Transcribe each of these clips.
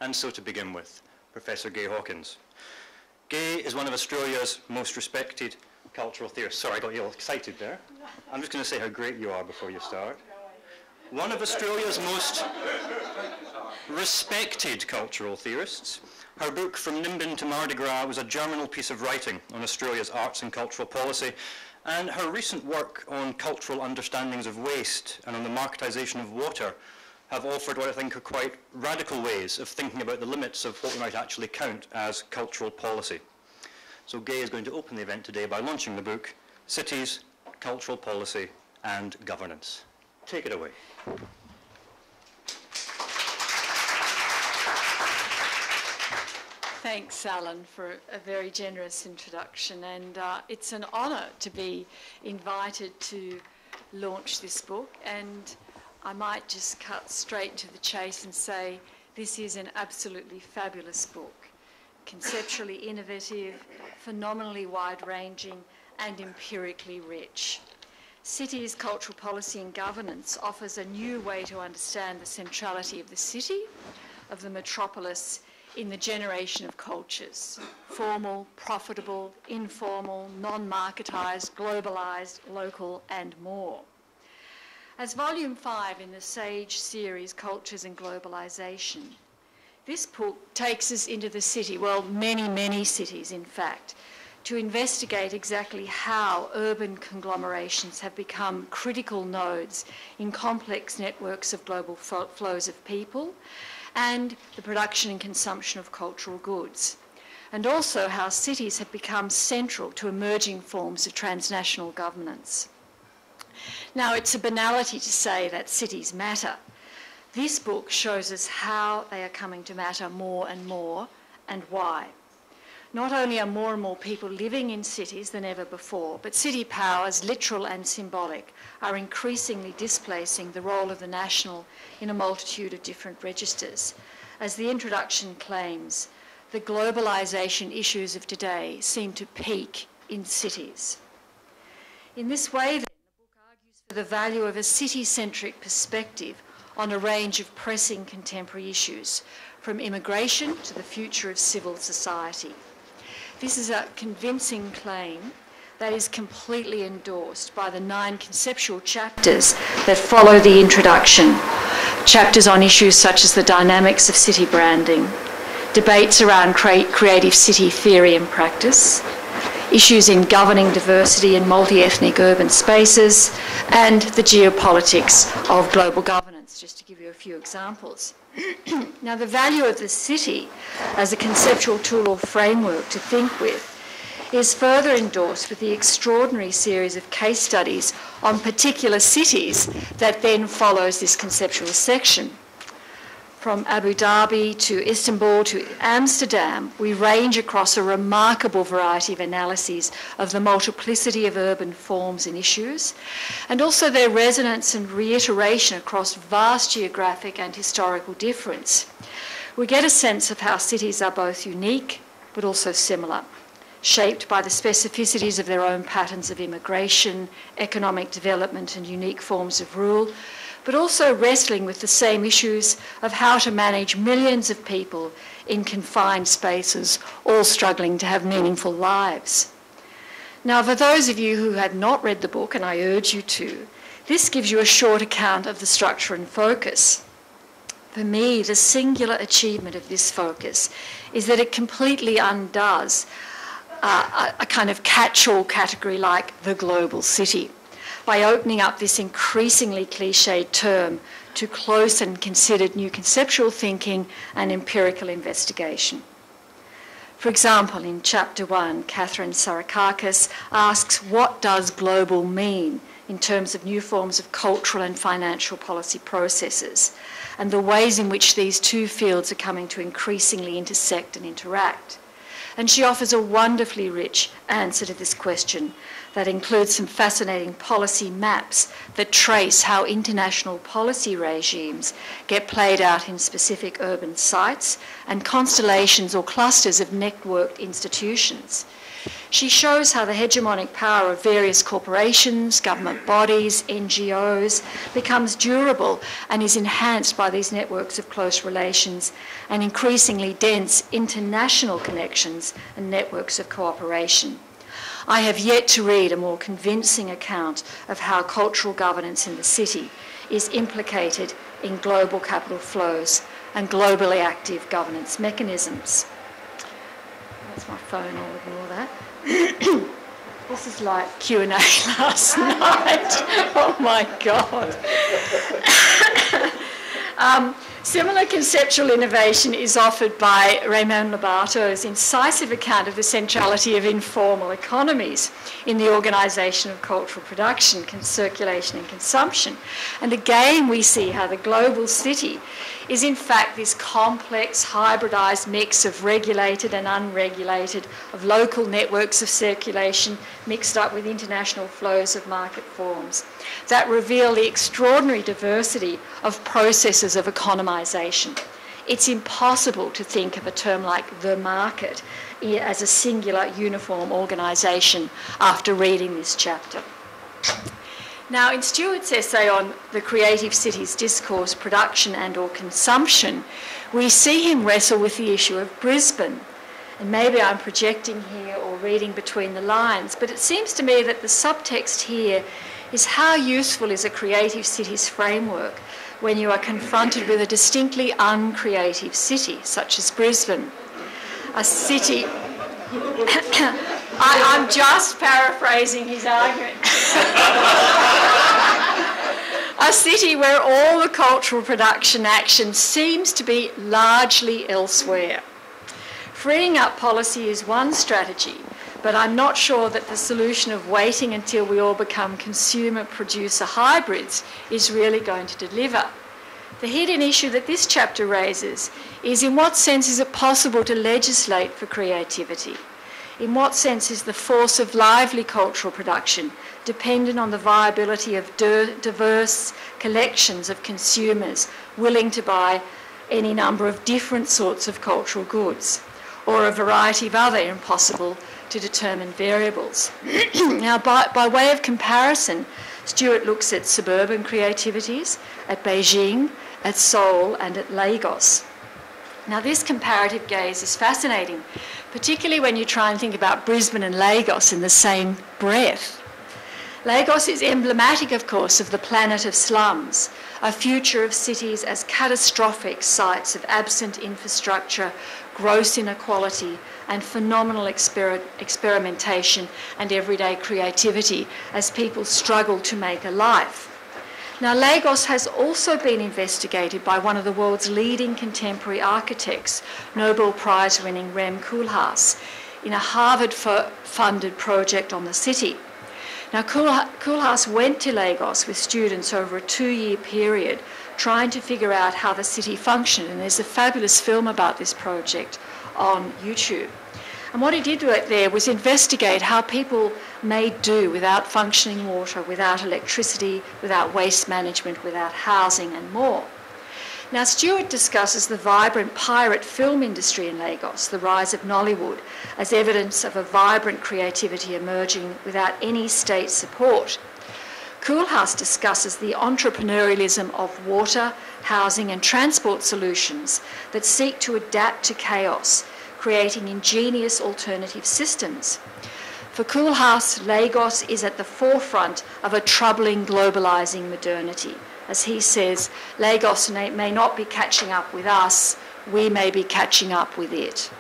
and so to begin with, Professor Gay Hawkins. Gay is one of Australia's most respected cultural theorists. Sorry, I got you all excited there. I'm just going to say how great you are before you start. One of Australia's most respected cultural theorists. Her book, From Nimbin to Mardi Gras, was a germinal piece of writing on Australia's arts and cultural policy, and her recent work on cultural understandings of waste and on the marketisation of water have offered what I think are quite radical ways of thinking about the limits of what we might actually count as cultural policy. So Gay is going to open the event today by launching the book, Cities, Cultural Policy and Governance. Take it away. Thanks, Alan, for a very generous introduction, and it's an honour to be invited to launch this book, and I might just cut straight to the chase and say this is an absolutely fabulous book, conceptually innovative, phenomenally wide-ranging and empirically rich. Cities, Cultural Policy and Governance offers a new way to understand the centrality of the city, of the metropolis, in the generation of cultures: formal, profitable, informal, non-marketised, globalised, local and more. As Volume 5 in the SAGE series, Cultures and Globalisation, this book takes us into the city, well, many, many cities in fact, to investigate exactly how urban conglomerations have become critical nodes in complex networks of global flows of people and the production and consumption of cultural goods, and also how cities have become central to emerging forms of transnational governance. Now, it's a banality to say that cities matter. This book shows us how they are coming to matter more and why. Not only are more and more people living in cities than ever before, but city powers, literal and symbolic, are increasingly displacing the role of the national in a multitude of different registers. As the introduction claims, the globalisation issues of today seem to peak in cities. In this way, then, the book argues for the value of a city-centric perspective on a range of pressing contemporary issues, from immigration to the future of civil society. This is a convincing claim that is completely endorsed by the 9 conceptual chapters that follow the introduction. Chapters on issues such as the dynamics of city branding, debates around creative city theory and practice, issues in governing diversity in multi-ethnic urban spaces, and the geopolitics of global governance, just to give you a few examples. Now, the value of the city as a conceptual tool or framework to think with is further endorsed with the extraordinary series of case studies on particular cities that then follows this conceptual section. From Abu Dhabi to Istanbul to Amsterdam, we range across a remarkable variety of analyses of the multiplicity of urban forms and issues, and also their resonance and reiteration across vast geographic and historical difference. We get a sense of how cities are both unique but also similar, shaped by the specificities of their own patterns of immigration, economic development and unique forms of rule, but also wrestling with the same issues of how to manage millions of people in confined spaces, all struggling to have meaningful lives. Now, for those of you who had not read the book, and I urge you to, this gives you a short account of the structure and focus. For me, the singular achievement of this focus is that it completely undoes a kind of catch-all category like the global city, by opening up this increasingly cliched term to close and considered new conceptual thinking and empirical investigation. For example, in Chapter 1, Catherine Sarakakis asks, what does global mean in terms of new forms of cultural and financial policy processes, and the ways in which these two fields are coming to increasingly intersect and interact? And she offers a wonderfully rich answer to this question that includes some fascinating policy maps that trace how international policy regimes get played out in specific urban sites and constellations or clusters of networked institutions. She shows how the hegemonic power of various corporations, government bodies, NGOs becomes durable and is enhanced by these networks of close relations and increasingly dense international connections and networks of cooperation. I have yet to read a more convincing account of how cultural governance in the city is implicated in global capital flows and globally active governance mechanisms. That's my phone, I'll ignore that. This is like Q&A last night. Oh my God. Similar conceptual innovation is offered by Raymond Lobato's incisive account of the centrality of informal economies in the organisation of cultural production, circulation and consumption. And again we see how the global city is in fact this complex, hybridised mix of regulated and unregulated, of local networks of circulation mixed up with international flows of market forms that reveal the extraordinary diversity of processes of economisation. It's impossible to think of a term like the market as a singular, uniform organisation after reading this chapter. Now, in Stuart's essay on the creative cities discourse, production and or consumption, we see him wrestle with the issue of Brisbane. And maybe I'm projecting here or reading between the lines, but it seems to me that the subtext here is how useful is a creative cities framework when you are confronted with a distinctly uncreative city, such as Brisbane. A city... I'm just paraphrasing his argument. A city where all the cultural production action seems to be largely elsewhere. Freeing up policy is one strategy, but I'm not sure that the solution of waiting until we all become consumer-producer hybrids is really going to deliver. The hidden issue that this chapter raises is, in what sense is it possible to legislate for creativity? In what sense is the force of lively cultural production dependent on the viability of diverse collections of consumers willing to buy any number of different sorts of cultural goods, or a variety of other impossible to determine variables? Now, by way of comparison, Stuart looks at suburban creativities, at Beijing, at Seoul, and at Lagos. Now, this comparative gaze is fascinating, particularly when you try and think about Brisbane and Lagos in the same breath. Lagos is emblematic, of course, of the planet of slums, a future of cities as catastrophic sites of absent infrastructure, gross inequality, and phenomenal experimentation and everyday creativity as people struggle to make a life. Now, Lagos has also been investigated by one of the world's leading contemporary architects, Nobel Prize-winning Rem Koolhaas, in a Harvard-funded project on the city. Now, Koolhaas went to Lagos with students over a 2-year period, trying to figure out how the city functioned, and there's a fabulous film about this project on YouTube. And what he did there was investigate how people made do without functioning water, without electricity, without waste management, without housing, and more. Now, Stuart discusses the vibrant pirate film industry in Lagos, the rise of Nollywood, as evidence of a vibrant creativity emerging without any state support. Koolhaas discusses the entrepreneurialism of water, housing, and transport solutions that seek to adapt to chaos, creating ingenious alternative systems. For Koolhaas, Lagos is at the forefront of a troubling globalising modernity. As he says, Lagos may not be catching up with us, we may be catching up with it.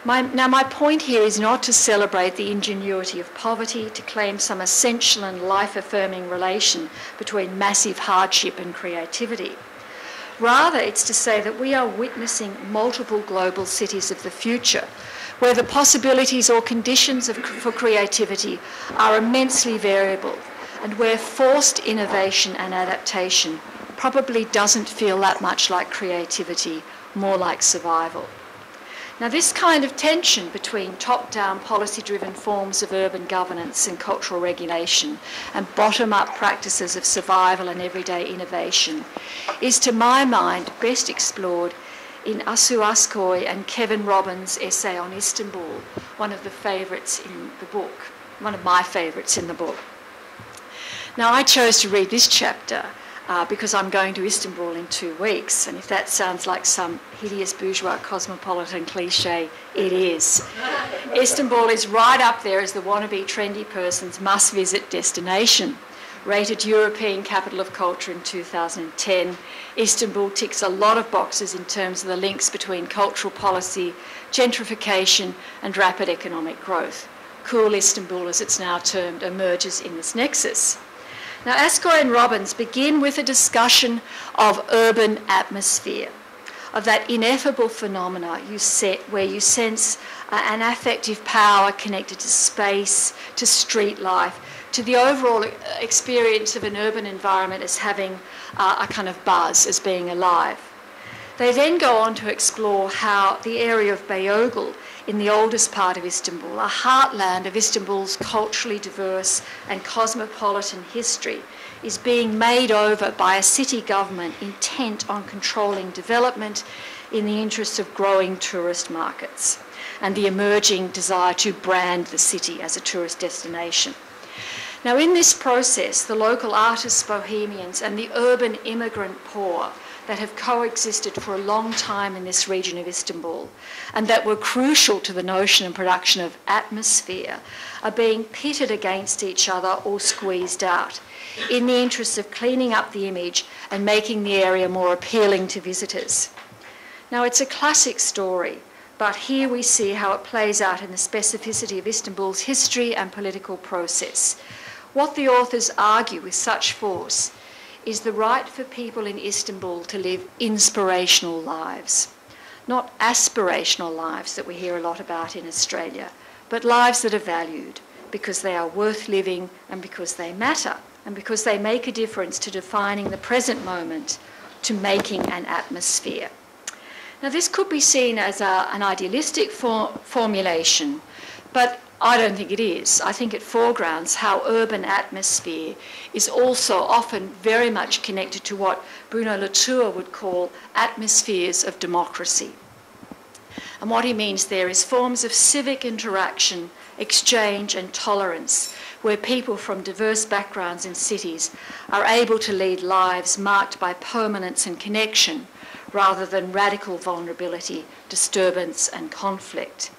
Now, my point here is not to celebrate the ingenuity of poverty, to claim some essential and life-affirming relation between massive hardship and creativity. Rather, it's to say that we are witnessing multiple global cities of the future, where the possibilities or conditions for creativity are immensely variable, and where forced innovation and adaptation probably doesn't feel that much like creativity, more like survival. Now, this kind of tension between top-down policy-driven forms of urban governance and cultural regulation and bottom-up practices of survival and everyday innovation is, to my mind, best explored in Asu Askoy and Kevin Robbins' essay on Istanbul, one of the favourites in the book, one of my favourites in the book. Now, I chose to read this chapter because I'm going to Istanbul in 2 weeks, and if that sounds like some hideous bourgeois cosmopolitan cliche, it is. Istanbul is right up there as the wannabe trendy person's must-visit destination. Rated European Capital of Culture in 2010, Istanbul ticks a lot of boxes in terms of the links between cultural policy, gentrification, and rapid economic growth. Cool Istanbul, as it's now termed, emerges in this nexus. Now, Askoy and Robbins begin with a discussion of urban atmosphere, of that ineffable phenomena where you sense an affective power connected to space, to street life, to the overall experience of an urban environment as having a kind of buzz, as being alive. They then go on to explore how the area of Beyoğlu, in the oldest part of Istanbul, a heartland of Istanbul's culturally diverse and cosmopolitan history, is being made over by a city government intent on controlling development in the interests of growing tourist markets and the emerging desire to brand the city as a tourist destination. Now, in this process, the local artists, bohemians, and the urban immigrant poor that have coexisted for a long time in this region of Istanbul and that were crucial to the notion and production of atmosphere are being pitted against each other or squeezed out in the interest of cleaning up the image and making the area more appealing to visitors. Now, it's a classic story, but here we see how it plays out in the specificity of Istanbul's history and political process. What the authors argue with such force is the right for people in Istanbul to live inspirational lives, not aspirational lives that we hear a lot about in Australia, but lives that are valued because they are worth living and because they matter and because they make a difference to defining the present moment, to making an atmosphere. Now, this could be seen as an idealistic formulation, but I don't think it is. I think it foregrounds how urban atmosphere is also often very much connected to what Bruno Latour would call atmospheres of democracy. And what he means there is forms of civic interaction, exchange and tolerance, where people from diverse backgrounds in cities are able to lead lives marked by permanence and connection rather than radical vulnerability, disturbance and conflict.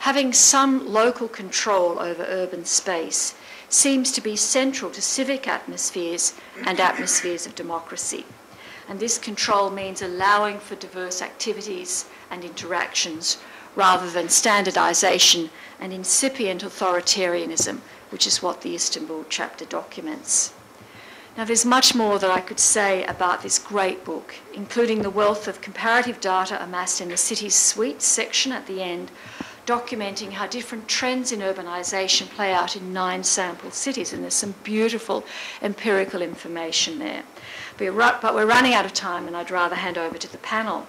Having some local control over urban space seems to be central to civic atmospheres and atmospheres of democracy. And this control means allowing for diverse activities and interactions rather than standardization and incipient authoritarianism, which is what the Istanbul chapter documents. Now, there's much more that I could say about this great book, including the wealth of comparative data amassed in the city's suite section at the end, documenting how different trends in urbanisation play out in 9 sample cities, and there's some beautiful empirical information there. But we're running out of time, and I'd rather hand over to the panel.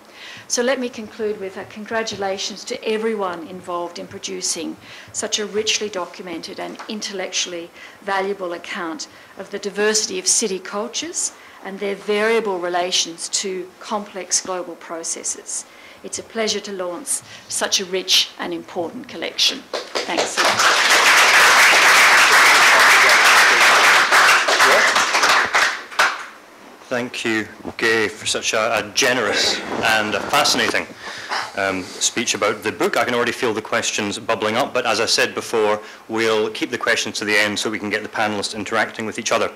So let me conclude with a congratulations to everyone involved in producing such a richly documented and intellectually valuable account of the diversity of city cultures and their variable relations to complex global processes. It's a pleasure to launch such a rich and important collection. Thanks so much. Thank you, Gay, for such a generous and a fascinating speech about the book. I can already feel the questions bubbling up, but as I said before, we'll keep the questions to the end so we can get the panelists interacting with each other.